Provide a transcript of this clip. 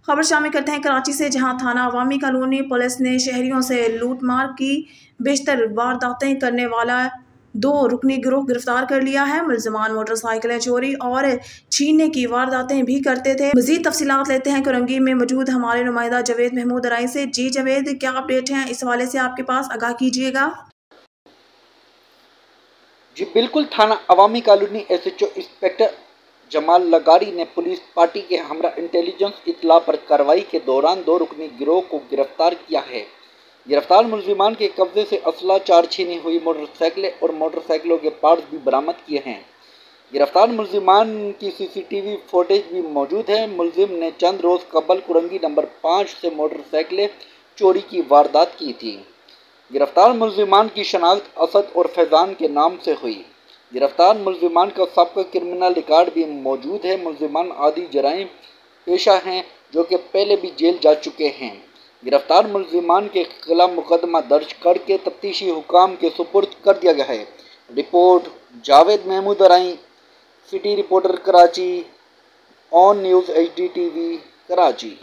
खबर शामिल करते हैं कराची से, जहां थाना अवामी कॉलोनी पुलिस ने शहरियों से लूटमार की बेशतर वारदातें करने वाला 2 रुकनी गिरोह गिरफ्तार कर लिया है। मुलजमान मोटरसाइकिलें चोरी और छीनने की वारदातें भी करते थे। मजीद तफसीलात लेते हैं कुरंगी में मौजूद हमारे नुमाइंदा जावेद महमूद अराई से। जी जावेद, क्या अपडेट है इस हवाले से आपके पास, आगाह कीजिएगा। जी बिल्कुल, थाना अवामी कॉलोनी SHO इंस्पेक्टर जमाल लगारी ने पुलिस पार्टी के हमरा इंटेलिजेंस इतला पर कार्रवाई के दौरान 2 रुकनी गिरोह को गिरफ्तार किया है। गिरफ्तार मुलजिमान के कब्जे से असला, 4 छीनी हुई मोटरसाइकिलें और मोटरसाइकिलों के पार्ट्स भी बरामद किए हैं। गिरफ्तार मुलजिमान की CCTV फुटेज भी मौजूद है। मुलजिम ने चंद रोज कबल कुरंगी नंबर 5 से मोटरसाइकिलें चोरी की वारदात की थी। गिरफ्तार मुलजिमान की शनाख्त असद और फैज़ान के नाम से हुई। गिरफ्तार मुलजिमान का सबका क्रिमिनल रिकॉर्ड भी मौजूद है। मुलजिमान आदि जराइम पेशा हैं जो कि पहले भी जेल जा चुके हैं। गिरफ्तार मुलजिमान के खिलाफ मुकदमा दर्ज करके तफ्तीशी हुकाम के सुपुर्द कर दिया गया है। Report Javed Mahmood Arai, city reporter Karachi, on news HD TV Karachi.